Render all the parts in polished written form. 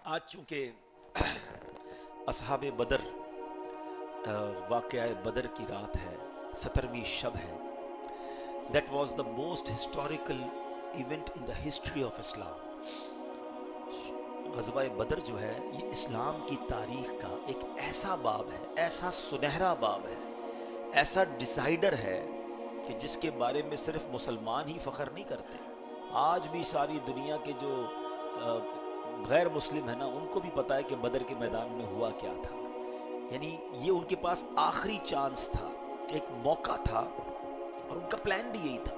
آج چونکہ اصحاب بدر واقعہ بدر کی رات ہے، 17ویں شب ہے. That was the most historical event in the history of Islam. غزوہ بدر جو ہے یہ اسلام کی تاریخ کا ایک ایسا باب ہے، ایسا سنہرا باب ہے، ایسا ڈیسائیڈر ہے کہ جس کے بارے میں صرف مسلمان ہی فخر نہیں کرتے. آج بھی ساری دنیا کے جو غیر مسلم ہیں نا، ان کو بھی پتہ ہے کہ بدر کے میدان میں ہوا کیا تھا. یعنی یہ ان کے پاس آخری چانس تھا، ایک موقع تھا، اور ان کا پلان بھی یہی تھا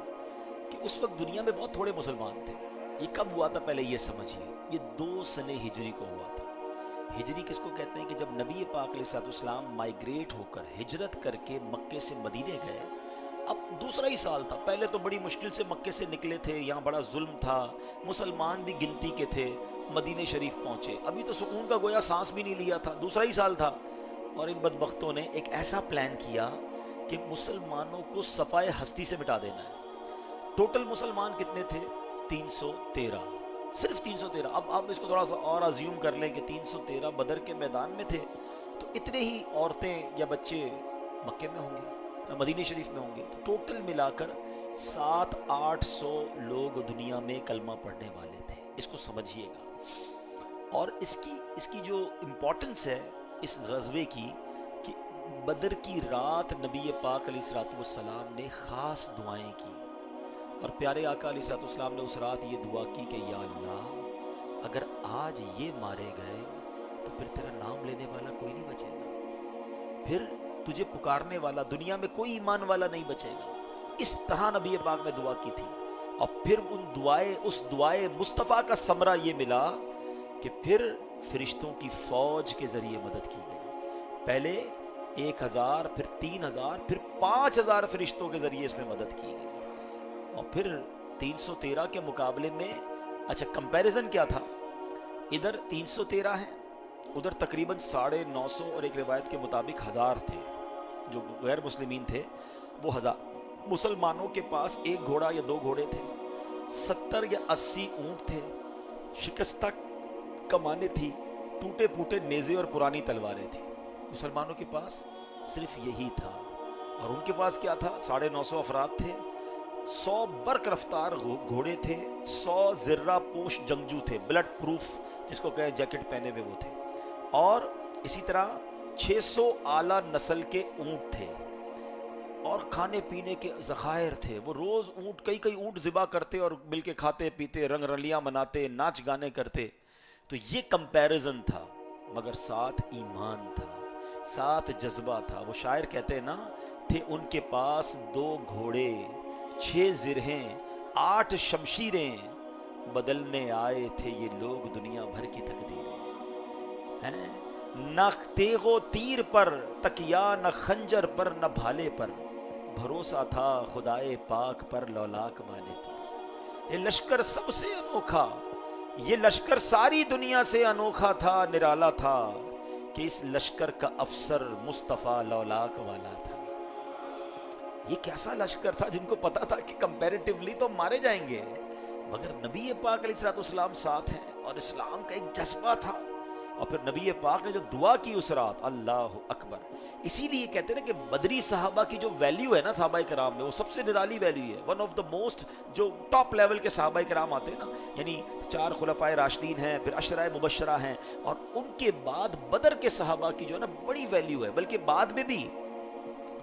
کہ اس وقت دنیا میں بہت تھوڑے مسلمان تھے. یہ کب ہوا تھا پہلے یہ سمجھیے، یہ 2 سنہ ہجری کو ہوا تھا. ہجری کس کو کہتے ہیں کہ جب نبی پاک علیہ السلام مائیگریٹ ہو کر ہجرت کر کے مکے سے مدینے گئے. اب دوسرا ہی سال تھا. پہلے تو بڑی مشکل سے مکے سے نکلے تھے، یہاں بڑا ظلم تھا، مسلمان بھی گنتی کے تھے، مدینہ شریف پہنچے، ابھی تو سکون کا گویا سانس بھی نہیں لیا تھا، دوسرا ہی سال تھا. اور ان بدبختوں نے ایک ایسا پلان کیا کہ مسلمانوں کو صفائے ہستی سے مٹا دینا ہے. ٹوٹل مسلمان کتنے تھے؟ 313، صرف 313. اب آپ اس کو تھوڑا سا اور ازیوم کر لیں کہ 313 بدر کے میدان میں تھے، تو اتنے ہی عورتیں یا بچے مکے میں ہوں گے، مدینہ شریف میں ہوں گے. تو ٹوٹل ملا کر 700-800 لوگ دنیا میں کلمہ پڑھنے والے تھے. اس کو سمجھیے گا. اور اس کی جو امپورٹنس ہے اس غزوے کی، کہ بدر کی رات نبی پاک علیہ السلام نے خاص دعائیں کی. اور پیارے آقا علیہ السلام نے اس رات یہ دعا کی کہ یا اللہ، اگر آج یہ مارے گئے تو پھر تیرا نام لینے والا کوئی نہیں بچے گا، پھر تجھے پکارنے والا دنیا میں کوئی ایمان والا نہیں بچے گا. اس طرح نبی پاک نے دعا کی تھی. اور پھر اس دعائے مصطفیٰ کا ثمرہ یہ ملا کہ پھر فرشتوں کی فوج کے ذریعے مدد کی گئی. پہلے 1000، پھر 3000، پھر 5000 فرشتوں کے ذریعے اس میں مدد کی گئی. اور پھر 313 کے مقابلے میں، اچھا کمپیریزن کیا تھا؟ ادھر 313 ہیں، ادھر تقریباً 950 اور ایک روایت کے مطابق 1000 تھے. جو غیر مسلمین تھے وہ 1000. مسلمانوں کے پاس 1 گھوڑا یا 2 گھوڑے تھے، 70 یا 80 اونٹ تھے، شکستہ کمانیں تھی، ٹوٹے پھوٹے نیزے اور پرانی تلواریں تھیں. مسلمانوں کے پاس صرف یہی تھا. اور ان کے پاس کیا تھا؟ 950 افراد تھے، 100 برق رفتار گھوڑے تھے، 100 زرہ پوش جنگجو تھے، بلڈ پروف جس کو کہیں جیکٹ پہنے ہوئے وہ تھے. اور اسی طرح 600 اعلیٰ نسل کے اونٹ تھے، اور کھانے پینے کے ذخائر تھے. وہ روز کئی اونٹ ذبح کرتے اور مل کے کھاتے پیتے، رنگ رلیاں مناتے، ناچ گانے کرتے. تو یہ کمپیریزن تھا، مگر ساتھ ایمان تھا، ساتھ جذبہ تھا. وہ شاعر کہتے ہیں نا، تھے ان کے پاس 2 گھوڑے، 6 زرہیں، 8 شمشیریں، بدلنے آئے تھے یہ لوگ دنیا بھر کی تقدیریں. نہ تیغ و تیر پر تکیا، نہ خنجر پر، نہ بھالے پر، بھروسہ تھا خدائے پاک پر، لولاک والے پر. یہ لشکر سب سے انوکھا، یہ لشکر ساری دنیا سے انوکھا تھا، نرالا تھا کہ اس لشکر کا افسر مصطفیٰ لولاک والا تھا. یہ کیسا لشکر تھا جن کو پتا تھا کہ کمپیریٹیولی تو مارے جائیں گے، مگر نبی پاک علیہ السلام ساتھ ہیں، اور اسلام کا ایک جذبہ تھا. اور پھر نبی پاک نے جو دعا کی اس رات، اللہ اکبر. اسی لیے کہتے ہیں نا کہ بدری صحابہ کی جو ویلیو ہے نا صحابہ کرام میں، وہ سب سے نرالی ویلیو ہے. ون آف دا موسٹ، جو ٹاپ لیول کے صحابہ کرام آتے ہیں نا، یعنی 4 خلفائے راشدین ہیں، پھر عشرہ مبشرہ ہیں، اور ان کے بعد بدر کے صحابہ کی جو ہے نا بڑی ویلیو ہے. بلکہ بعد میں بھی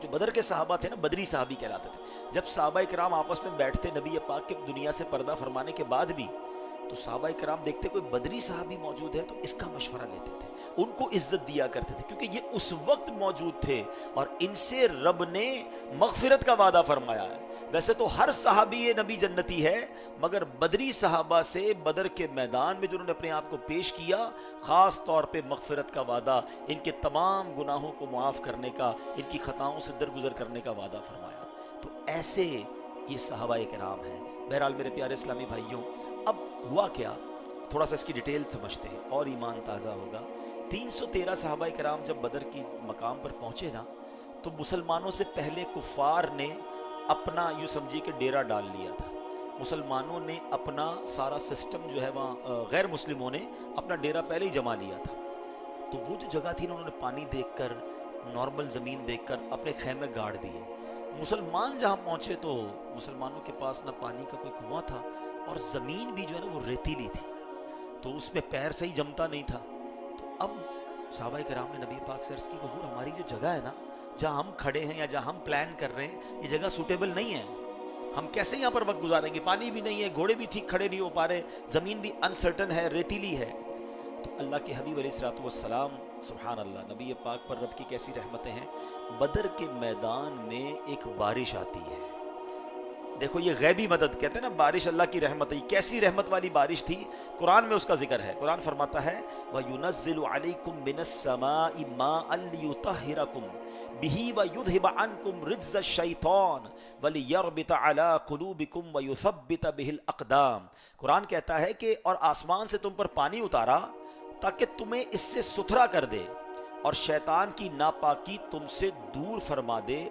جو بدر کے صحابہ تھے نا، بدری صحابی کہلاتے تھے. جب صحابہ کرام آپس میں بیٹھتے نبی پاک کے دنیا سے پردہ فرمانے کے بعد بھی، تو صحابہ کرام دیکھتے کوئی بدری صحابی موجود ہے تو اس کا مشورہ لیتے تھے، ان کو عزت دیا کرتے تھے، کیونکہ یہ اس وقت موجود تھے اور ان سے رب نے مغفرت کا وعدہ فرمایا ہے. ویسے تو ہر صحابی نبی جنتی ہے، مگر بدری صحابہ سے بدر کے میدان میں جنہوں نے اپنے آپ کو پیش کیا، خاص طور پہ مغفرت کا وعدہ، ان کے تمام گناہوں کو معاف کرنے کا، ان کی خطاؤں سے درگزر کرنے کا وعدہ فرمایا. تو ایسے یہ صحابہ کرام ہیں. بہرحال میرے پیارے اسلامی بھائیوں، اب ہوا کیا، تھوڑا سا اس کی ڈیٹیل سمجھتے ہیں اور ایمان تازہ ہوگا. 313 صحابہ کرام جب بدر کی مقام پر پہنچے نا، تو مسلمانوں سے پہلے کفار نے اپنا یوں سمجھیے کہ ڈیرا ڈال لیا تھا. مسلمانوں نے اپنا سارا سسٹم جو ہے وہاں غیر مسلموں نے اپنا ڈیرا پہلے ہی جما لیا تھا. تو وہ جو جگہ تھی نا انہوں نے پانی دیکھ کر نارمل زمین دیکھ کر اپنے خیمے گاڑ دیے. مسلمان جہاں پہنچے تو مسلمانوں کے پاس نہ پانی کا کوئی کنواں تھا اور زمین بھی جو ہے نا وہ ریتیلی تھی تو اس میں پیر صحیح جمتا نہیں تھا. تو اب صحابہ کرام نے نبی پاک سے عرض کی حضور ہماری جو جگہ ہے نا جہاں ہم کھڑے ہیں یا جہاں ہم پلان کر رہے ہیں یہ جگہ سوٹیبل نہیں ہے, ہم کیسے یہاں پر وقت گزاریں گے, پانی بھی نہیں ہے, گھوڑے بھی ٹھیک کھڑے نہیں ہو پا رہے, زمین بھی انسرٹن ہے, ریتیلی ہے. تو اللہ کے حبیب علیہ الصلوۃ والسلام, سبحان اللہ, نبی پاک پر رب کی کیسی رحمتیں ہیں. بدر کے میدان میں ایک بارش آتی ہے, دیکھو یہ غیبی مدد کہتے ہیں نا, بارش اللہ کی رحمت ہے. کیسی رحمت والی بارش تھی, قرآن میں اس کا ذکر ہے. قرآن فرماتا ہے وَيُنَزِّلُ عَلَيْكُم مِّنَ السَّمَاءِ مَاءً لِيُطَهِّرَكُم بِهِ وَيُذْهِبَ عَنكُم رِجْزَ الشَّيْطَانِ وَلِيَرْبِطَ عَلَىٰ قُلُوبِكُمْ وَيُثَبِّتَ بِهِ الْأَقْدَامَ. قرآن کہتا ہے کہ اور آسمان سے تم پر پانی اتارا تاکہ تمہیں اس سے ستھرا کر دے اور شیطان کی ناپاکی تم سے دور فرما دے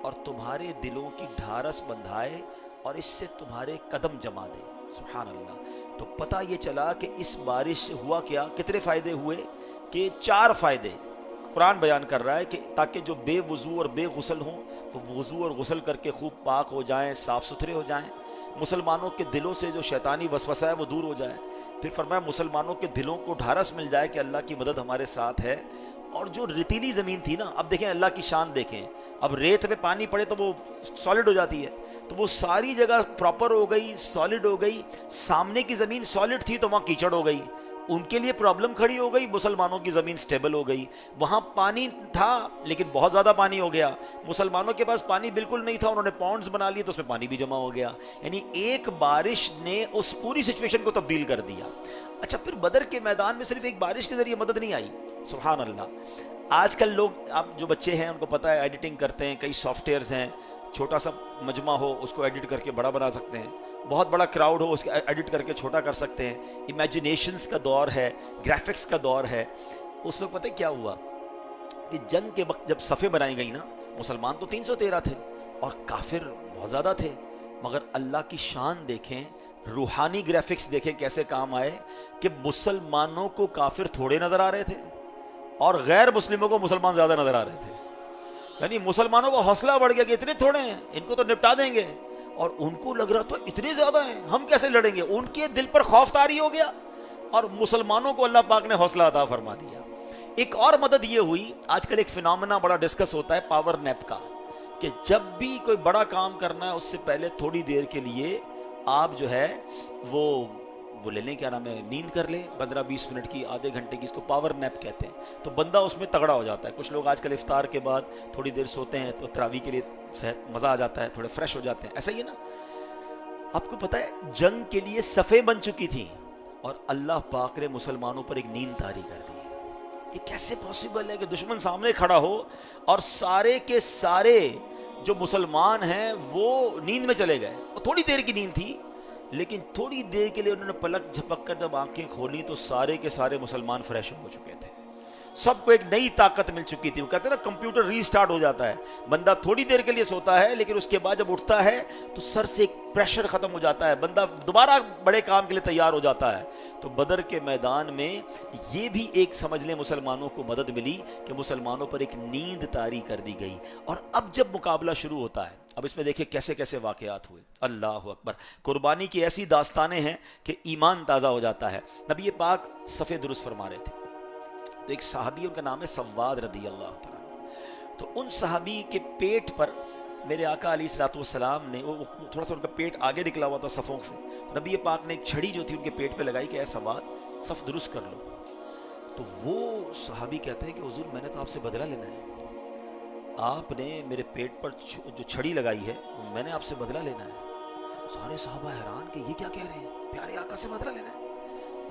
اور تمہارے دلوں کی ڈھارس بندھائے اور اس سے تمہارے قدم جما دے. سبحان اللہ. تو پتہ یہ چلا کہ اس بارش سے ہوا کیا, کتنے فائدے ہوئے کہ 4 فائدے قرآن بیان کر رہا ہے کہ تاکہ جو بے وضو اور بے غسل ہوں وہ وضو اور غسل کر کے خوب پاک ہو جائیں, صاف ستھرے ہو جائیں. مسلمانوں کے دلوں سے جو شیطانی وسوسہ ہے وہ دور ہو جائے. پھر فرمایا مسلمانوں کے دلوں کو ڈھارس مل جائے کہ اللہ کی مدد ہمارے ساتھ ہے. اور جو ریتیلی زمین تھی نا, اب دیکھیں اللہ کی شان دیکھیں, اب ریت میں پانی پڑے تو وہ سالڈ ہو جاتی ہے, تو وہ ساری جگہ پراپر ہو گئی, سالڈ ہو گئی. سامنے کی زمین سالڈ تھی تو وہاں کیچڑ ہو گئی, ان کے لیے پرابلم کھڑی ہو گئی. مسلمانوں کی زمین سٹیبل ہو گئی. وہاں پانی تھا لیکن بہت زیادہ پانی ہو گیا, مسلمانوں کے پاس پانی بالکل نہیں تھا, انہوں نے پونڈز بنا لیے تو اس میں پانی بھی جمع ہو گیا. یعنی ایک بارش نے اس پوری سچویشن کو تبدیل کر دیا. اچھا, پھر بدر کے میدان میں صرف ایک بارش کے ذریعے مدد نہیں آئی. سبحان اللہ. آج کل لوگ, آپ جو بچے ہیں ان کو پتہ ہے ایڈیٹنگ کرتے ہیں, کئی سافٹ ویئرز ہیں, چھوٹا سا مجمع ہو اس کو ایڈٹ کر کے بڑا بنا سکتے ہیں, بہت بڑا کراؤڈ ہو اس کو ایڈٹ کر کے چھوٹا کر سکتے ہیں. امیجنیشنز کا دور ہے, گرافکس کا دور ہے. اس وقت پتہ کیا ہوا کہ جنگ کے وقت جب صفیں بنائی گئی نا, مسلمان تو 313 تھے اور کافر بہت زیادہ تھے, مگر اللہ کی شان دیکھیں, روحانی گرافکس دیکھیں کیسے کام آئے کہ مسلمانوں کو کافر تھوڑے نظر آ رہے تھے اور غیر مسلموں کو مسلمان زیادہ نظر آ رہے تھے. یعنی مسلمانوں کو حوصلہ بڑھ گیا کہ اتنے تھوڑے ہیں, ان کو تو نپٹا دیں گے, اور ان کو لگ رہا تھا اتنے زیادہ ہیں ہم کیسے لڑیں گے. ان کے دل پر خوف طاری ہو گیا اور مسلمانوں کو اللہ پاک نے حوصلہ عطا فرما دیا. ایک اور مدد یہ ہوئی, آج کل ایک فینامنا بڑا ڈسکس ہوتا ہے پاور نیپ کا, کہ جب بھی کوئی بڑا کام کرنا ہے اس سے پہلے تھوڑی دیر کے لیے آپ جو ہے وہ لے لیں, کیا نام ہے, نیند کر لیں 15-20 منٹ کی, آدھے گھنٹے کی, اس کو پاور نیپ کہتے ہیں. تو بندہ اس میں تگڑا ہو جاتا ہے. کچھ لوگ آج کل افطار کے بعد تھوڑی دیر سوتے ہیں تو تراویح کے لیے صحت مزہ آ جاتا ہے, تھوڑے فریش ہو جاتے ہیں. ایسا ہی ہے نا. آپ کو پتہ ہے جنگ کے لیے صفیں بن چکی تھی اور اللہ پاک نے مسلمانوں پر ایک نیند طاری کر دی. یہ کیسے پاسبل ہے کہ دشمن سامنے کھڑا ہو اور سارے کے سارے جو مسلمان ہیں وہ نیند میں چلے گئے. تھوڑی دیر کی نیند تھی لیکن تھوڑی دیر کے لیے انہوں نے پلک جھپک کر جب آنکھیں کھولی تو سارے کے سارے مسلمان فریش ہو چکے تھے. سب کو ایک نئی طاقت مل چکی تھی. وہ کہتے ہیں نا کمپیوٹر ری سٹارٹ ہو جاتا ہے, بندہ تھوڑی دیر کے لیے سوتا ہے لیکن اس کے بعد جب اٹھتا ہے تو سر سے ایک پریشر ختم ہو جاتا ہے, بندہ دوبارہ بڑے کام کے لیے تیار ہو جاتا ہے. تو بدر کے میدان میں یہ بھی ایک سمجھ لیں مسلمانوں کو مدد ملی کہ مسلمانوں پر ایک نیند طاری کر دی گئی. اور اب جب مقابلہ شروع ہوتا ہے, اب اس میں دیکھیں کیسے کیسے واقعات ہوئے. اللہ اکبر. قربانی کی ایسی داستانیں ہیں کہ ایمان تازہ ہو جاتا ہے. نبی پاک صفے درست فرما رہے تھے تو ایک صحابی, ان کا نام ہے سواد رضی اللہ تعالیٰ. تو ان صحابی کے پیٹ پر میرے آقا علیہ الصلوۃ والسلام نے, وہ تھوڑا سا ان کا پیٹ آگے نکلا ہوا تھا صفوں سے, نبی پاک نے ایک چھڑی جو تھی ان کے پیٹ پہ لگائی کہ اے سواد صف درست کر لو. تو وہ صحابی کہتے ہیں کہ حضور میں نے تو آپ سے بدلہ لینا ہے, آپ نے میرے پیٹ پر جو چھڑی لگائی ہے میں نے آپ سے بدلہ لینا ہے. سارے صحابہ حیران کہ یہ کیا کہہ رہے ہیں, پیارے آقا سے بدلہ لینا ہے.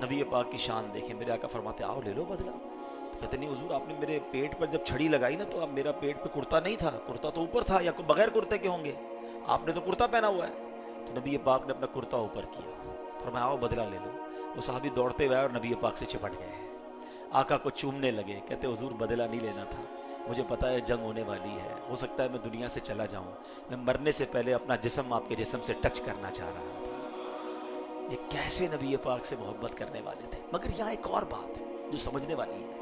نبی پاک کی شان دیکھیں, میرے آقا فرماتے آؤ لے لو بدلہ. کہتے نہیں حضور آپ نے میرے پیٹ پر جب چھڑی لگائی نا تو اب میرا پیٹ پہ کرتا نہیں تھا, کرتا تو اوپر تھا, یا بغیر کرتے کے ہوں گے, آپ نے تو کرتا پہنا ہوا ہے. تو نبی پاک نے اپنا کرتا اوپر کیا, فرمایا آؤ بدلہ لے لو. وہ صحابی دوڑتے ہوئے اور نبی پاک سے چپٹ گئے, آقا کو چومنے لگے. کہتے حضور بدلہ نہیں لینا تھا, مجھے پتا ہے جنگ ہونے والی ہے, ہو سکتا ہے میں دنیا سے چلا جاؤں, میں مرنے سے پہلے اپنا جسم آپ کے جسم سے ٹچ کرنا چاہ رہا تھا. یہ کیسے نبی پاک سے محبت کرنے والے تھے. مگر یہاں ایک اور بات جو سمجھنے والی ہے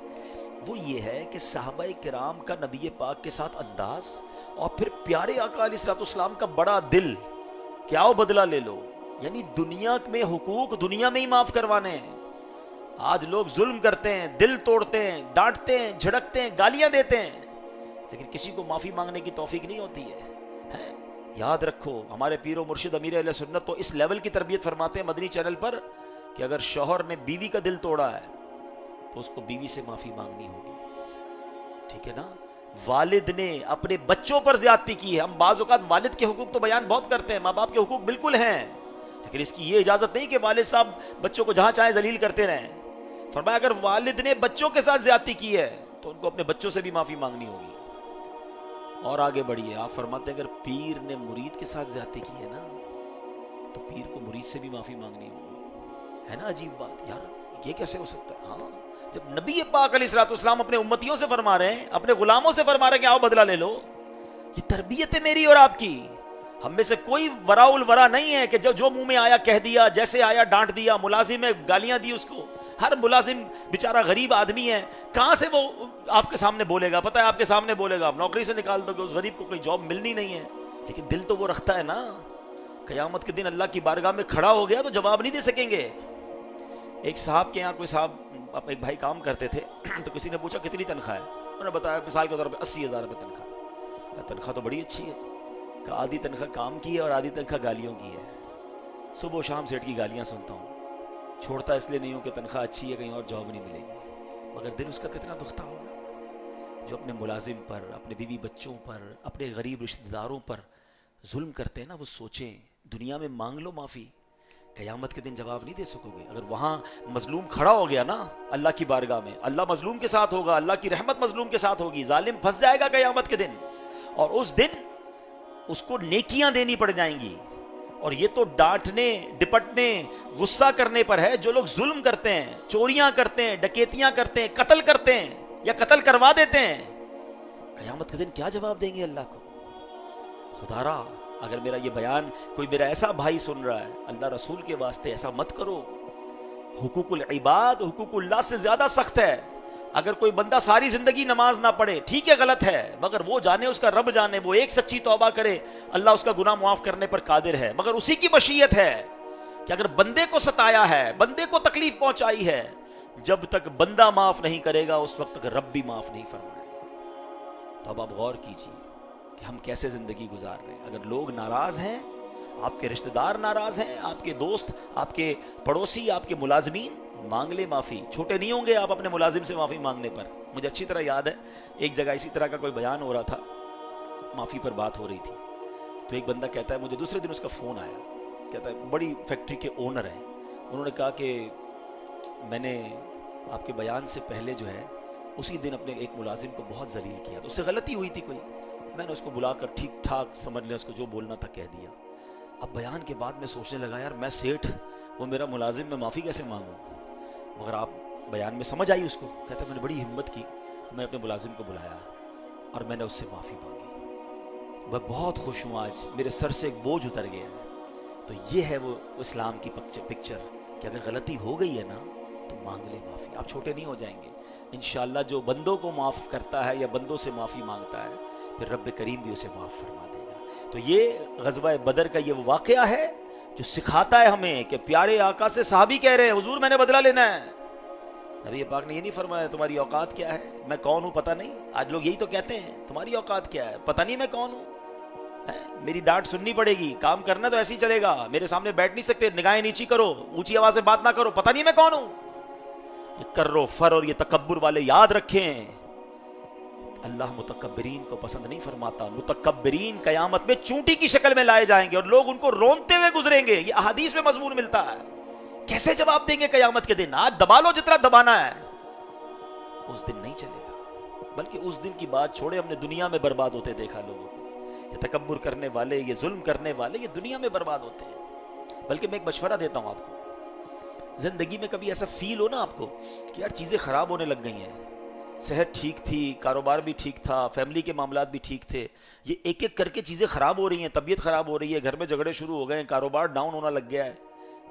وہ یہ ہے کہ صحابہ کرام کا نبی پاک کے ساتھ انداز اور پھر پیارے آقا علیہ الصلوۃ والسلام کا بڑا دل کہ آؤ بدلہ لے لو. یعنی دنیا میں حقوق دنیا میں ہی معاف کروانے ہیں. آج لوگ ظلم کرتے ہیں, دل توڑتے ہیں, ڈانٹتے ہیں, جھڑکتے ہیں, گالیاں دیتے ہیں, لیکن کسی کو معافی مانگنے کی توفیق نہیں ہوتی ہے. یاد رکھو ہمارے پیر و مرشد امیر اہل سنت تو اس لیول کی تربیت فرماتے ہیں مدنی چینل پر کہ اگر شوہر نے بیوی کا دل توڑا ہے تو اس کو بیوی سے معافی مانگنی ہوگی. ٹھیک ہے نا. والد نے اپنے بچوں پر زیادتی کی ہے. ہم بعض اوقات والد کے حقوق تو بیان بہت کرتے ہیں, ماں باپ کے حقوق بالکل ہیں, لیکن اس کی یہ اجازت نہیں کہ والد صاحب بچوں کو جہاں چاہیں ذلیل کرتے رہیں. فرمایا اگر والد نے بچوں کے ساتھ زیادتی کی ہے تو ان کو اپنے بچوں سے بھی معافی مانگنی ہوگی. اور آگے بڑھیے, آپ فرماتے ہیں اگر پیر نے مرید کے ساتھ زیادتی کی ہے نا تو پیر کو مرید سے بھی معافی مانگنی ہوگی. ہے نا عجیب بات یار, یہ کیسے ہو سکتا ہے؟ ہاں, جب نبی پاک علیہ الصلوۃ والسلام اپنے امتیوں سے فرما رہے ہیں, اپنے غلاموں سے فرما رہے ہیں کہ آؤ بدلہ لے لو, یہ تربیت ہے میری اور آپ کی. ہم میں سے کوئی ورا الورا نہیں ہے کہ جو منہ میں آیا کہہ دیا, جیسے آیا ڈانٹ دیا. ملازم ہے گالیاں دی اس کو. ہر ملازم بیچارہ غریب آدمی ہے, کہاں سے وہ آپ کے سامنے بولے گا؟ پتہ ہے آپ کے سامنے بولے گا, آپ نوکری سے نکال دو گے, اس غریب کو کوئی جاب ملنی نہیں ہے, لیکن دل تو وہ رکھتا ہے نا. قیامت کے دن اللہ کی بارگاہ میں کھڑا ہو گیا تو جواب نہیں دے سکیں گے. ایک صاحب کے یہاں کوئی صاحب ایک بھائی کام کرتے تھے تو کسی نے پوچھا کتنی تنخواہ ہے؟ انہوں نے بتایا مثال کے طور پہ 80,000 روپے تنخواہ. تنخواہ تو بڑی اچھی ہے. کہ آدھی تنخواہ کام کی ہے اور آدھی تنخواہ گالیوں کی ہے. صبح و شام سیٹ کی گالیاں سنتا ہوں, چھوڑتا اس لیے نہیں ہوں کہ تنخواہ اچھی ہے, کہیں اور جاب نہیں ملے گی. مگر دل اس کا کتنا دکھتا ہوگا جو اپنے ملازم پر, اپنے بیوی بچوں پر, اپنے غریب رشتہ داروں پر ظلم کرتے ہیں نا. وہ سوچیں دنیا میں مانگ لو معافی, قیامت کے دن جواب نہیں دے سکو گے. اگر وہاں مظلوم کھڑا ہو گیا نا اللہ کی بارگاہ میں, اللہ مظلوم کے ساتھ ہوگا, اللہ کی رحمت مظلوم کے ساتھ ہوگی. ظالم پھنس جائے گا قیامت کے دن, اور اس دن اس کو نیکیاں دینی پڑ جائیں گی. اور یہ تو ڈانٹنے ڈپٹنے غصہ کرنے پر ہے. جو لوگ ظلم کرتے ہیں, چوریاں کرتے ہیں, ڈکیتیاں کرتے ہیں, قتل کرتے ہیں یا قتل کروا دیتے ہیں, قیامت کے دن کیا جواب دیں گے اللہ کو؟ خدا را اگر میرا یہ بیان کوئی میرا ایسا بھائی سن رہا ہے, اللہ رسول کے واسطے ایسا مت کرو. حقوق العباد حقوق اللہ سے زیادہ سخت ہے. اگر کوئی بندہ ساری زندگی نماز نہ پڑھے, ٹھیک ہے غلط ہے, مگر وہ جانے, اس کا رب جانے, وہ ایک سچی توبہ کرے, اللہ اس کا گناہ معاف کرنے پر قادر ہے. مگر اسی کی مشیت ہے کہ اگر بندے کو ستایا ہے, بندے کو تکلیف پہنچائی ہے, جب تک بندہ معاف نہیں کرے گا اس وقت تک رب بھی معاف نہیں فرمائے گا. تو اب آپ غور کیجیے کہ ہم کیسے زندگی گزار رہے ہیں. اگر لوگ ناراض ہیں, آپ کے رشتہ دار ناراض ہیں, آپ کے دوست, آپ کے پڑوسی, آپ کے ملازمین, مانگ لے معافی. چھوٹے نہیں ہوں گے آپ اپنے ملازم سے معافی مانگنے پر. مجھے اچھی طرح یاد ہے ایک جگہ اسی طرح کا کوئی بیان ہو رہا تھا, معافی پر بات ہو رہی تھی, تو ایک بندہ کہتا ہے, مجھے دوسرے دن اس کا فون آیا, کہتا ہے بڑی فیکٹری کے اونر ہیں, انہوں نے کہا کہ میں نے آپ کے بیان سے پہلے جو ہے اسی دن اپنے ایک ملازم کو بہت ذلیل کیا, تو اس سے غلطی ہوئی تھی کوئی, میں نے اس کو بلا کر ٹھیک ٹھاک سمجھ لیا, اس کو جو بولنا تھا کہہ دیا. اب بیان کے بعد میں سوچنے لگا یار میں سیٹھ, وہ میرا ملازم, میں معافی کیسے مانگوں؟ مگر آپ بیان میں سمجھ آئی اس کو. کہتا ہے میں نے بڑی ہمت کی, میں اپنے ملازم کو بلایا اور میں نے اس سے معافی مانگی. میں بہت خوش ہوں, آج میرے سر سے ایک بوجھ اتر گیا. تو یہ ہے وہ اسلام کی پکچر کہ اگر غلطی ہو گئی ہے نا تو مانگ لے معافی. آپ چھوٹے نہیں ہو جائیں گے انشاءاللہ. جو بندوں کو معاف کرتا ہے یا بندوں سے معافی مانگتا ہے, پھر رب کریم بھی اسے معاف فرما دے گا. تو یہ غزوہ بدر کا یہ وہ واقعہ ہے جو سکھاتا ہے ہمیں کہ پیارے آقا سے صحابی کہہ رہے ہیں حضور میں نے بدلہ لینا ہے. نبی پاک نے یہ نہیں فرمایا تمہاری اوقات کیا ہے, میں کون ہوں پتہ نہیں. آج لوگ یہی تو کہتے ہیں تمہاری اوقات کیا ہے, پتہ نہیں میں کون ہوں, میری ڈانٹ سننی پڑے گی, کام کرنا تو ایسے ہی چلے گا, میرے سامنے بیٹھ نہیں سکتے, نگاہیں نیچی کرو, اونچی آواز سے بات نہ کرو, پتہ نہیں میں کون ہوں. یہ کر و فر اور یہ تکبر والے یاد رکھیں, اللہ متکبرین کو پسند نہیں فرماتا. متکبرین قیامت میں چونٹی کی شکل میں لائے جائیں گے اور لوگ ان کو رونتے ہوئے گزریں گے. یہ احادیث میں مضمون ملتا ہے. کیسے جواب دیں گے قیامت کے دن؟ آج دبا لو جتنا دبانا ہے, اس دن نہیں چلے گا. بلکہ اس دن کی بات چھوڑے, ہم نے دنیا میں برباد ہوتے دیکھا لوگوں کو. یہ تکبر کرنے والے, یہ ظلم کرنے والے, یہ دنیا میں برباد ہوتے ہیں. بلکہ میں ایک مشورہ دیتا ہوں آپ کو, زندگی میں کبھی ایسا فیل ہو نا آپ کو کہ یار چیزیں خراب ہونے لگ گئی ہیں, صحت ٹھیک تھی, کاروبار بھی ٹھیک تھا, فیملی کے معاملات بھی ٹھیک تھے, یہ ایک ایک کر کے چیزیں خراب ہو رہی ہیں, طبیعت خراب ہو رہی ہے, گھر میں جھگڑے شروع ہو گئے ہیں, کاروبار ڈاؤن ہونا لگ گیا ہے,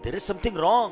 there is something wrong.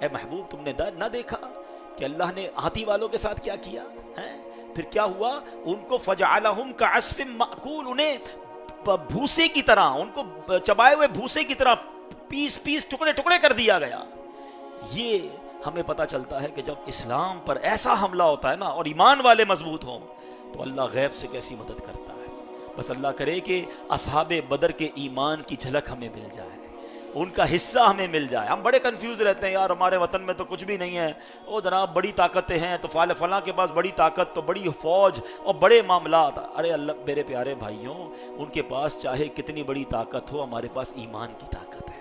اے محبوب تم نے نہ دیکھا کہ اللہ نے ہاتھی والوں کے ساتھ کیا کیا ہے؟ پھر کیا ہوا؟ ان کو فجعلہم کعصف مأکول، انہیں بھوسے کی طرح، ان کو چبائے ہوئے بھوسے کی طرح پیس پیس ٹکڑے ٹکڑے کر دیا گیا۔ یہ ہمیں پتہ چلتا ہے کہ جب اسلام پر ایسا حملہ ہوتا ہے نا اور ایمان والے مضبوط ہوں تو اللہ غیب سے کیسی مدد کرتا ہے۔ بس اللہ کرے کہ اصحاب بدر کے ایمان کی جھلک ہمیں مل جائے، ان کا حصہ ہمیں مل جائے۔ ہم بڑے کنفیوز رہتے ہیں، یار ہمارے وطن میں تو کچھ بھی نہیں ہے، او جناب بڑی طاقتیں ہیں تو فلاں کے پاس بڑی طاقت تو بڑی فوج اور بڑے معاملات۔ ارے اللہ میرے پیارے بھائیوں، ان کے پاس چاہے کتنی بڑی طاقت ہو، ہمارے پاس ایمان کی طاقت ہے۔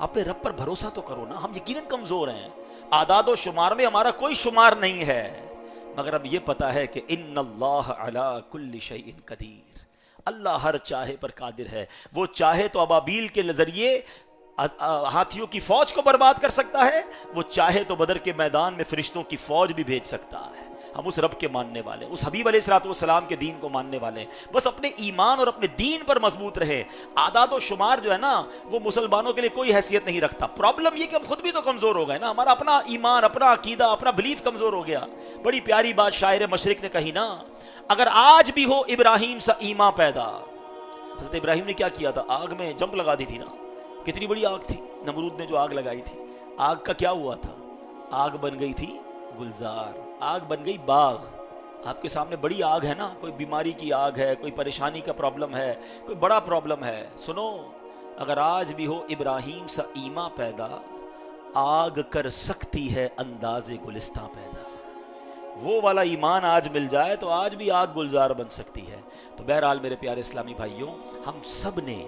اپنے رب پر بھروسہ تو کرو نا۔ ہم یقیناً کمزور ہیں، اعداد و شمار میں ہمارا کوئی شمار نہیں ہے، مگر اب یہ پتا ہے کہ ان اللہ علی کل شیء قدیر، اللہ ہر چاہے پر قادر ہے۔ وہ چاہے تو ابابیل کے ذریعے ہاتھیوں کی فوج کو برباد کر سکتا ہے، وہ چاہے تو بدر کے میدان میں فرشتوں کی فوج بھی بھیج سکتا ہے۔ ہم اس رب کے ماننے والے، اس حبیب علیہ الصلوۃ والسلام کے دین کو ماننے والے ہیں۔ بس اپنے ایمان اور اپنے دین پر مضبوط رہے۔ اعداد و شمار جو ہے نا وہ مسلمانوں کے لیے کوئی حیثیت نہیں رکھتا۔ پرابلم یہ کہ ہم خود بھی تو کمزور ہو گئے نا، ہمارا اپنا ایمان، اپنا عقیدہ، اپنا بلیف کمزور ہو گیا۔ بڑی پیاری بات شاعر مشرق نے کہی نا، اگر آج بھی ہو ابراہیم سا ایمان پیدا۔ حضرت ابراہیم نے کیا کیا تھا؟ آگ میں جمپ لگا دی تھی نا، کتنی بڑی آگ تھی نمرود نے جو آگ لگائی تھی۔ آگ کا کیا ہوا تھا؟ آگ بن گئی تھی گلزار، آگ بن گئی باغ۔ آپ کے سامنے بڑی آگ ہے نا، کوئی بیماری کی آگ ہے، کوئی پریشانی کا پرابلم ہے، کوئی بڑا پرابلم ہے، سنو اگر آج بھی ہو ابراہیم سا ایمان پیدا، آگ کر سکتی ہے انداز گلستاں پیدا۔ وہ والا ایمان آج مل جائے تو آج بھی آگ گلزار بن سکتی ہے۔ تو بہرحال میرے پیارے اسلامی بھائیوں، ہم سب نے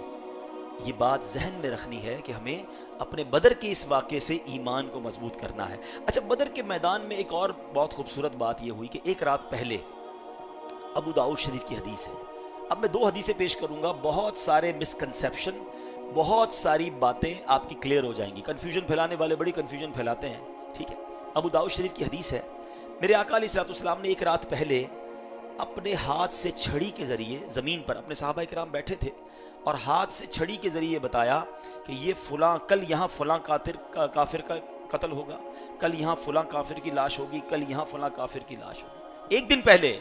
یہ بات ذہن میں رکھنی ہے کہ ہمیں اپنے بدر کے اس واقعے سے ایمان کو مضبوط کرنا ہے۔ اچھا، بدر کے میدان میں ایک اور بہت خوبصورت بات یہ ہوئی کہ ایک رات پہلے، ابو داؤد شریف کی حدیث ہے، اب میں 2 حدیثیں پیش کروں گا، بہت سارے مسکنسیپشن، بہت ساری باتیں آپ کی کلیئر ہو جائیں گی۔ کنفیوژن پھیلانے والے بڑی کنفیوژن پھیلاتے ہیں، ٹھیک ہے۔ ابو داؤد شریف کی حدیث ہے، میرے آقا علیہ الصلوۃ والسلام نے ایک رات پہلے اپنے ہاتھ سے چھڑی کے ذریعے زمین پر، اپنے صحابہ کرام بیٹھے تھے اور ہاتھ سے چھڑی کے ذریعے بتایا کہ یہ فلاں کل یہاں فلاں کافر کا قتل ہوگا، کل یہاں فلاں کافر کی لاش ہوگی، کل یہاں فلاں کافر کی لاش ہوگی۔ ایک دن پہلے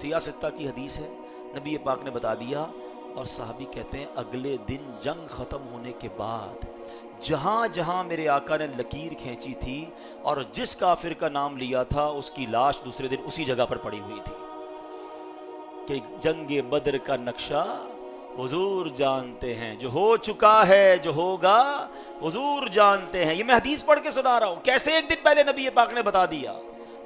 سیاستہ کی حدیث ہے، نبی پاک نے بتا دیا، اور صحابی کہتے ہیں اگلے دن جنگ ختم ہونے کے بعد جہاں جہاں میرے آقا نے لکیر کھینچی تھی اور جس کافر کا نام لیا تھا اس کی لاش دوسرے دن اسی جگہ پر پڑی ہوئی تھی، کہ جنگ بدر کا نقشہ حضور جانتے ہیں، جو ہو چکا ہے جو ہوگا حضور جانتے ہیں۔ یہ میں حدیث پڑھ کے سنا رہا ہوں، کیسے ایک دن پہلے نبی پاک نے بتا دیا۔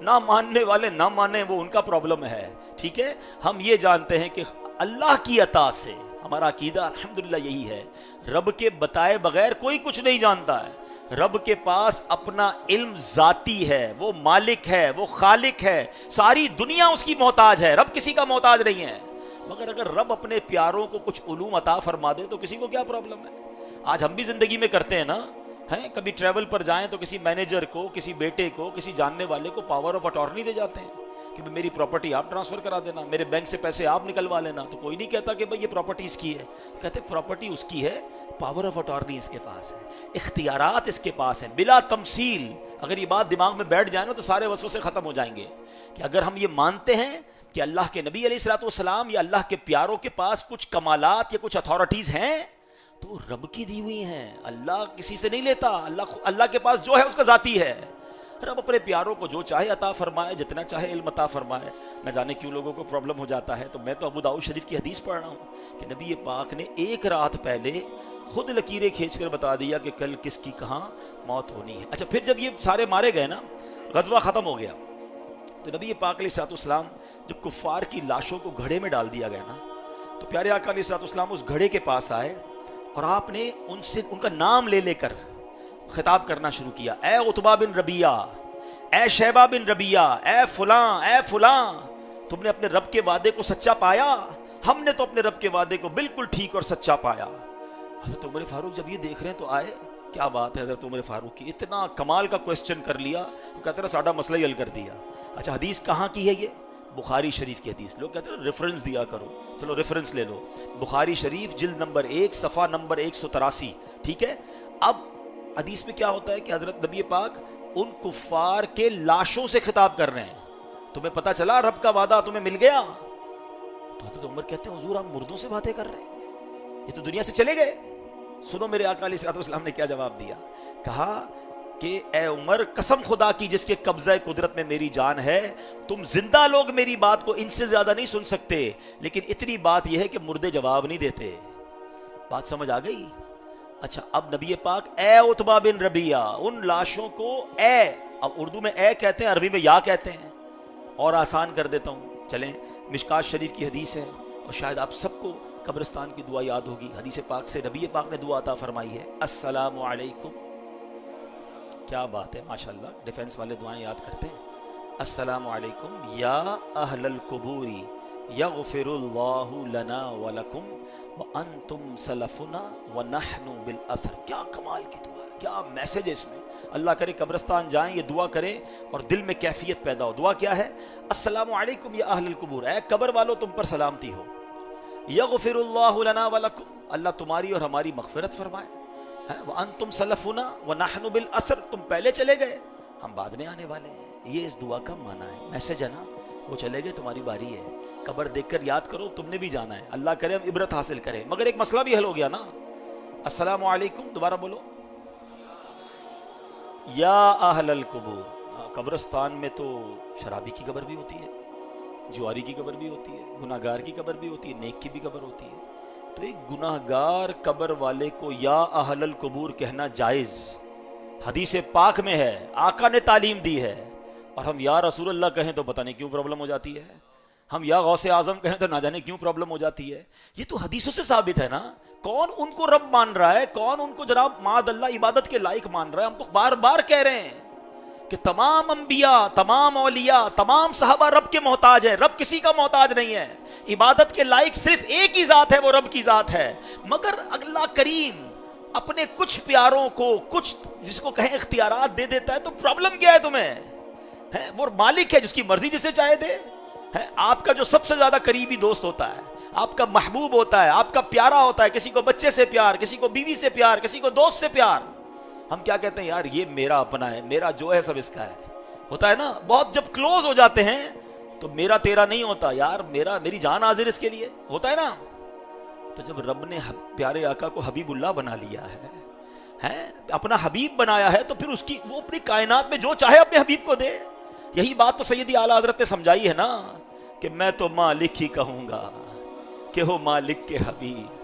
نہ ماننے والے نہ مانیں، وہ ان کا پرابلم ہے، ٹھیک ہے۔ ہم یہ جانتے ہیں کہ اللہ کی عطا سے، ہمارا عقیدہ الحمدللہ یہی ہے، رب کے بتائے بغیر کوئی کچھ نہیں جانتا ہے۔ رب کے پاس اپنا علم ذاتی ہے، وہ مالک ہے، وہ خالق ہے، ساری دنیا اس کی محتاج ہے، رب کسی کا محتاج نہیں ہے۔ مگر اگر رب اپنے پیاروں کو کچھ علوم عطا فرما دے تو کسی کو کیا پرابلم ہے؟ آج ہم بھی زندگی میں کرتے ہیں نا، ہیں کبھی ٹریول پر جائیں تو کسی مینیجر کو، کسی بیٹے کو، کسی جاننے والے کو پاور آف اٹارنی دے جاتے ہیں کہ میری پراپرٹی آپ ٹرانسفر کرا دینا، میرے بینک سے پیسے آپ نکلوا لینا۔ تو کوئی نہیں کہتا کہ بھئی یہ پراپرٹی اس کی ہے، کہتے پراپرٹی اس کی ہے، پاور آف اٹارنی اس کے پاس ہے، اختیارات اس کے پاس ہیں بلا تمثیل۔ اگر یہ بات دماغ میں بیٹھ جائے نا تو سارے وسوسے ختم ہو جائیں گے، کہ اگر ہم یہ مانتے ہیں کہ اللہ کے نبی علیہ الصلوۃ والسلام یا اللہ کے پیاروں کے پاس کچھ کمالات یا کچھ اتھارٹیز ہیں تو رب کی دی ہوئی ہیں، اللہ کسی سے نہیں لیتا، اللہ کے پاس جو ہے اس کا ذاتی ہے۔ رب اپنے پیاروں کو جو چاہے عطا فرمائے، جتنا چاہے علم عطا فرمائے۔ نہ جانے کیوں لوگوں کو پرابلم ہو جاتا ہے، تو میں تو ابو داؤد شریف کی حدیث پڑھ رہا ہوں کہ نبی پاک نے ایک رات پہلے خود لکیریں کھینچ کر بتا دیا کہ کل کس کی کہاں موت ہونی ہے۔ اچھا، پھر جب یہ سارے مارے گئے نا، غزوہ ختم ہو گیا، تو نبی پاک علیہ الصلوۃ والسلام جب کفار کی لاشوں کو گھڑے میں ڈال دیا گیا نا، تو پیارے آقا علیہ الصلوۃ والسلام اس گھڑے کے پاس آئے اور آپ نے ان کا نام لے لے کر خطاب کرنا شروع کیا۔ اے عتبہ بن ربیعہ، اے شیبہ بن ربیعہ، اے فلاں، تم نے اپنے رب کے وعدے کو سچا پایا؟ ہم نے تو اپنے رب کے وعدے کو بالکل ٹھیک اور سچا پایا۔ حضرت عمر فاروق جب یہ دیکھ رہے ہیں تو آئے، کیا بات ہے حضرت عمر فاروق کی، اتنا کمال کا کوسچن کر لیا، وہ کہتے ہیں ساڈا مسئلہ ہی حل کر دیا۔ اچھا، حدیث کہاں کی ہے؟ یہ بخاری شریف کی حدیث۔ لوگ کہتے ہیں ریفرنس دیا کرو، چلو ریفرنس لے لو، بخاری شریف جلد نمبر 1 صفحہ نمبر 183، ٹھیک ہے۔ اب حدیث میں کیا ہوتا ہے کہ حضرت نبی پاک ان کفار کے لاشوں سے خطاب کر رہے ہیں، تمہیں پتہ چلا رب کا وعدہ تمہیں مل گیا؟ تو حضرت عمر کہتے ہیں حضور آپ مردوں سے باتیں کر رہے ہیں، یہ تو دنیا سے چلے گئے۔ سنو میرے آقا علیہ الصلوۃ والسلام نے کیا جواب دیا، کہا کہ اے عمر قسم خدا کی جس کے قبضہ قدرت میں میری جان ہے، تم زندہ لوگ میری بات کو ان سے زیادہ نہیں سن سکتے، لیکن اتنی بات یہ ہے کہ مردے جواب نہیں دیتے۔ بات سمجھ آ گئی؟ اچھا اب نبی پاک اے عتبہ بن ربیعہ ان لاشوں کو اے، اب اردو میں اے کہتے ہیں، عربی میں یا کہتے ہیں، اور آسان کر دیتا ہوں، چلیں مشکات شریف کی حدیث ہے اور شاید آپ سب کو قبرستان کی دعا یاد ہوگی، حدیث پاک سے نبی پاک نے دعا عطا فرمائی ہے، السلام علیکم، کیا بات ہے ماشاءاللہ، ڈیفنس والے دعائیں یاد کرتے ہیں، السلام علیکم یا اہل القبور یغفر اللہ لنا ولکم وانتم سلفنا ونحن بالاثر۔ کیا کمال کی دعا ہے، کیا میسج ہے اس میں۔ اللہ کرے قبرستان جائیں یہ دعا کریں اور دل میں کیفیت پیدا ہو۔ دعا کیا ہے؟ السلام علیکم یا اہل القبور، اے قبر والو تم پر سلامتی ہو، یغفر اللہ لنا ولکم، اللہ تمہاری اور ہماری مغفرت فرمائے، وانتم سلفنا ونحن بالاثر، تم پہلے چلے گئے ہم بعد میں آنے والے ہیں۔ یہ اس دعا کا معنی ہے، میسج ہے نا، وہ چلے گئے تمہاری باری ہے، قبر دیکھ کر یاد کرو تم نے بھی جانا ہے، اللہ کرے ہم عبرت حاصل کریں۔ مگر ایک مسئلہ بھی حل ہو گیا نا، السلام علیکم دوبارہ بولو، یا اہل القبور، قبرستان میں تو شرابی کی قبر بھی ہوتی ہے، جواری کی قبر بھی ہوتی ہے، گناہگار کی قبر بھی ہوتی ہے، نیک کی بھی قبر ہوتی ہے، تو ایک گناہگار قبر والے کو یا اہل القبور کہنا جائز، حدیث پاک میں ہے، آقا نے تعلیم دی ہے، اور ہم یا رسول اللہ کہیں تو پتہ نہیں کیوں پرابلم ہو جاتی ہے، ہم یا غوث اعظم کہیں تو نہ جانے کیوں پرابلم ہو جاتی ہے۔ یہ تو حدیثوں سے ثابت ہے نا، کون ان کو رب مان رہا ہے، کون ان کو جناب معاذ اللہ عبادت کے لائق مان رہا ہے؟ ہم تو بار بار کہہ رہے ہیں کہ تمام انبیاء، تمام اولیاء، تمام صحابہ رب کے محتاج ہیں، رب کسی کا محتاج نہیں ہے، عبادت کے لائق صرف ایک ہی ذات ہے، وہ رب کی ذات ہے۔ مگر اللہ کریم اپنے کچھ پیاروں کو کچھ جس کو کہیں اختیارات دے دیتا ہے، تو پرابلم کیا ہے تمہیں؟ وہ مالک ہے جس کی مرضی جسے چاہے دے۔ آپ کا جو سب سے زیادہ قریبی دوست ہوتا ہے، آپ کا محبوب ہوتا ہے، آپ کا پیارا ہوتا ہے، کسی کو بچے سے پیار، کسی کو بیوی سے پیار، کسی کو دوست سے پیار، ہم کیا کہتے ہیں؟ یار یہ میرا اپنا ہے، میرا جو ہے سب اس کا ہے، ہوتا ہے نا۔ بہت جب کلوز ہو جاتے ہیں تو میرا تیرا نہیں ہوتا، یار میری جان حاضر اس کے لیے، ہوتا ہے نا۔ تو جب رب نے پیارے آقا کو حبیب اللہ بنا لیا ہے، اپنا حبیب بنایا ہے، تو پھر اس کی وہ اپنی کائنات میں جو چاہے اپنے حبیب کو دے۔ یہی بات تو سیدی اعلیٰ حضرت نے سمجھائی ہے نا کہ میں تو مالک ہی کہوں گا کہ ہو مالک کے حبیب۔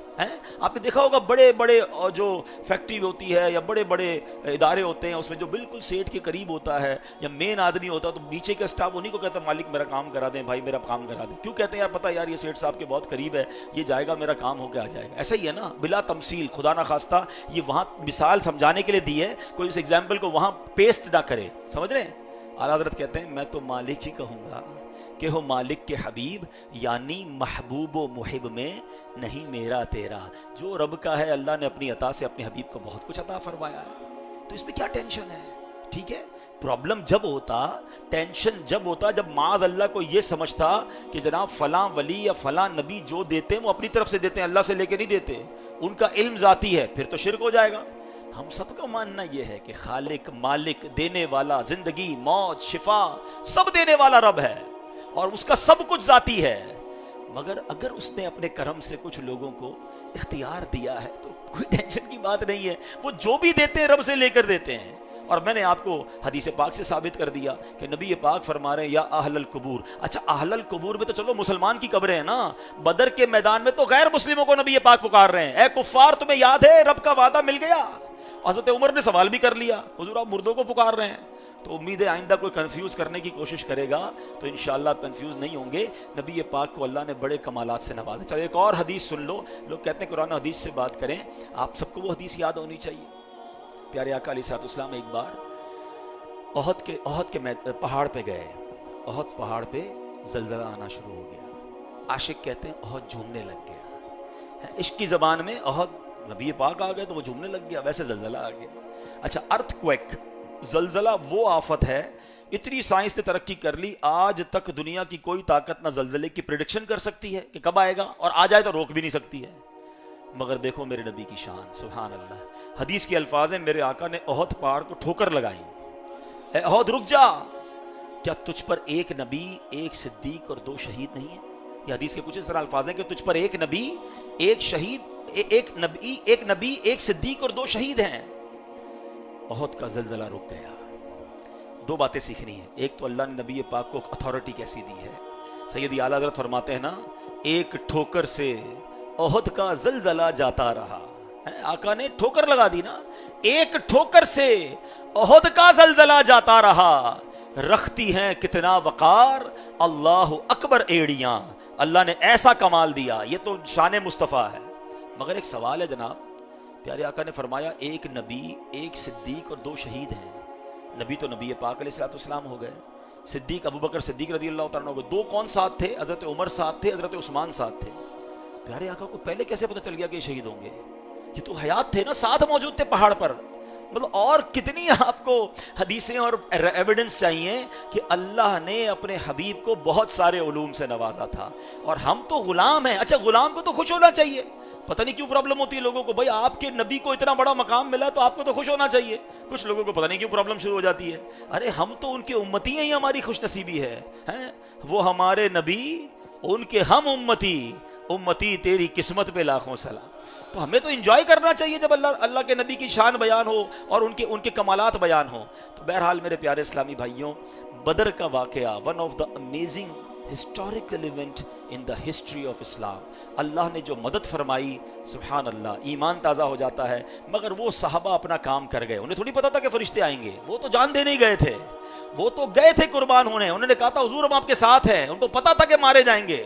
آپ نے دیکھا ہوگا بڑے بڑے جو فیکٹری ہوتی ہے یا بڑے بڑے ادارے ہوتے ہیں، اس میں جو بالکل سیٹ کے قریب ہوتا ہے یا مین آدمی ہوتا ہے، تو نیچے کا اسٹاف انہیں کو کہتا ہے مالک میرا کام کرا دیں، بھائی میرا کام کرا دیں۔ کیوں کہتے ہیں؟ یار پتہ یار یہ سیٹ صاحب کے بہت قریب ہے، یہ جائے گا میرا کام ہو کے آ جائے گا۔ ایسا ہی ہے نا، بلا تمثیل، خدا نہ خواستہ یہ وہاں مثال سمجھانے کے لیے دی ہے، کوئی اس ایگزامپل کو وہاں پیسٹ نہ کرے، سمجھ رہے ہیں؟ اعلیٰ حضرت کہتے ہیں میں تو مالک ہی کہوں گا کہ ہو مالک کے حبیب، یعنی محبوب و محب میں نہیں میرا تیرا۔ جو رب کا ہے اللہ نے اپنی عطا سے اپنے حبیب کو بہت کچھ عطا فرمایا ہے، تو اس میں کیا ٹینشن ہے؟ ٹھیک ہے، پرابلم جب ہوتا، ٹینشن جب ہوتا جب معاذ اللہ کو یہ سمجھتا کہ جناب فلاں ولی یا فلاں نبی جو دیتے ہیں وہ اپنی طرف سے دیتے ہیں، اللہ سے لے کے نہیں دیتے، ان کا علم ذاتی ہے، پھر تو شرک ہو جائے گا۔ ہم سب کا ماننا یہ ہے کہ خالق، مالک، دینے والا، زندگی، موت، شفا سب دینے والا رب ہے اور اس کا سب کچھ ذاتی ہے، مگر اگر اس نے اپنے کرم سے کچھ لوگوں کو اختیار دیا ہے تو کوئی ٹینشن کی بات نہیں ہے، وہ جو بھی دیتے ہیں رب سے لے کر دیتے ہیں۔ اور میں نے آپ کو حدیث پاک سے ثابت کر دیا کہ نبی پاک فرما رہے ہیں یا اہل القبور۔ اچھا اہل القبور میں تو چلو مسلمان کی قبریں ہیں نا، بدر کے میدان میں تو غیر مسلموں کو نبی پاک پکار رہے ہیں، اے کفار تمہیں یاد ہے رب کا وعدہ مل گیا؟ حضرت عمر نے سوال بھی کر لیا، حضور آپ مردوں کو پکار رہے ہیں؟ تو امید ہے آئندہ کوئی کنفیوز کرنے کی کوشش کرے گا تو انشاءاللہ آپ کنفیوز نہیں ہوں گے۔ نبی پاک کو اللہ نے بڑے کمالات سے نوازا۔ چلو ایک اور حدیث سن لو، لوگ کہتے ہیں قرآن و حدیث سے بات کریں، آپ سب کو وہ حدیث یاد ہونی چاہیے۔ پیارے آقا علیہ الصلوۃ والسلام ایک بار احد کے پہاڑ پہ گئے، احد پہاڑ پہ زلزلہ آنا شروع ہو گیا، عاشق کہتے ہیں احد جھومنے لگ گیا، عشق کی زبان میں احد، نبی پاک آ گئے تو وہ جھومنے لگ گیا، ویسے زلزلہ آ گیا۔ اچھا ارتھ کویک، زلزلہ وہ آفت ہے، اتنی سائنس نے ترقی کر لی، آج تک دنیا کی کوئی طاقت نہ زلزلے کی پریڈکشن کر سکتی ہے کہ کب آئے گا، اور آ جائے تو روک بھی نہیں سکتی ہے۔ مگر دیکھو میرے نبی کی شان، سبحان اللہ، حدیث کے الفاظ ہیں میرے آقا نے احد پہاڑ کو ٹھوکر لگائی، اے احد رک جا، کیا تجھ پر ایک نبی، ایک صدیق اور 2 شہید نہیں ہیں؟ یہ حدیث کے کچھ اس طرح الفاظ ہیں کہ تجھ پر ایک نبی، ایک شہید، ایک نبی، ایک صدیق اور 2 شہید ہیں۔ احد کا زلزلہ رک گیا۔ 2 باتیں سیکھنی ہیں، ایک تو اللہ نے نبی پاک کو اتھارٹی کیسی دی ہے۔ سیدی اعلیٰ حضرت فرماتے ہیں نا، ایک ٹھوکر سے احد کا زلزلہ جاتا رہا۔ آقا نے ٹھوکر لگا دی نا، ایک ٹھوکر سے احد کا زلزلہ جاتا رہا، رکھتی ہیں کتنا وقار اللہ اکبر ایڑیاں۔ اللہ نے ایسا کمال دیا، یہ تو شان مصطفیٰ ہے۔ مگر ایک سوال ہے جناب، پیارے آقا نے فرمایا ایک نبی، ایک صدیق اور 2 شہید ہیں۔ نبی تو نبی پاک علیہ الصلوۃ والسلام ہو گئے، صدیق ابو بکر صدیق رضی اللہ تعالیٰ عنہ ہو گئے۔ 2 کون ساتھ تھے؟ حضرت عمر ساتھ تھے، حضرت عثمان ساتھ تھے۔ پیارے آقا کو پہلے کیسے پتہ چل گیا کہ یہ شہید ہوں گے؟ یہ تو حیات تھے نا، ساتھ موجود تھے پہاڑ پر۔ مطلب اور کتنی آپ کو حدیثیں اور ایویڈنس چاہیے کہ اللہ نے اپنے حبیب کو بہت سارے علوم سے نوازا تھا، اور ہم تو غلام ہیں۔ اچھا غلام کو تو خوش ہونا چاہیے، پتہ نہیں کیوں پرابلم ہوتی ہے لوگوں کو، بھائی آپ کے نبی کو اتنا بڑا مقام ملا تو آپ کو تو خوش ہونا چاہیے۔ کچھ لوگوں کو پتہ نہیں کیوں پرابلم شروع ہو جاتی ہے، ارے ہم تو ان کے امتی ہیں، یہ ہماری خوش نصیبی ہے۔ وہ ہمارے نبی، ان کے ہم امتی، امتی تیری قسمت پہ لاکھوں سلام۔ تو ہمیں تو انجوائے کرنا چاہیے جب اللہ کے نبی کی شان بیان ہو اور ان کے کمالات بیان ہو۔ تو بہرحال میرے پیارے اسلامی بھائیوں، بدر کا واقعہ one of the amazing historical event in the history of Islam. Allah نے جو مدد فرمائی، سبحان اللہ، ایمان تازہ ہو جاتا ہے۔ مگر وہ صحابہ اپنا کام کر گئے، انہیں تھوڑی پتا تھا کہ فرشتے آئیں گے، وہ تو جان دینے ہی گئے تھے، وہ تو گئے تھے قربان ہونے۔ انہوں نے کہا تھا حضور ہم آپ کے ساتھ ہیں، ان کو پتا تھا کہ مارے جائیں گے،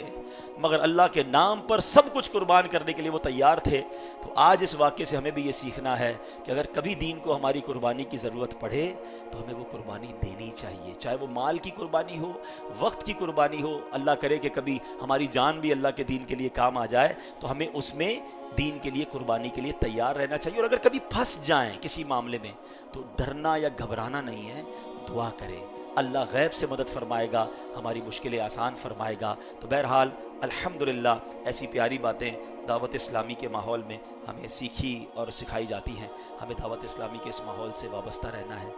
مگر اللہ کے نام پر سب کچھ قربان کرنے کے لیے وہ تیار تھے۔ تو آج اس واقعے سے ہمیں بھی یہ سیکھنا ہے کہ اگر کبھی دین کو ہماری قربانی کی ضرورت پڑے تو ہمیں وہ قربانی دینی چاہیے، چاہے وہ مال کی قربانی ہو، وقت کی قربانی ہو۔ اللہ کرے کہ کبھی ہماری جان بھی اللہ کے دین کے لیے کام آ جائے تو ہمیں اس میں دین کے لیے قربانی کے لیے تیار رہنا چاہیے۔ اور اگر کبھی پھنس جائیں کسی معاملے میں تو ڈرنا یا گھبرانا نہیں ہے، دعا کریں، اللہ غیب سے مدد فرمائے گا، ہماری مشکلیں آسان فرمائے گا۔ تو بہرحال الحمدللہ ایسی پیاری باتیں دعوت اسلامی کے ماحول میں ہمیں سیکھی اور سکھائی جاتی ہیں۔ ہمیں دعوت اسلامی کے اس ماحول سے وابستہ رہنا ہے۔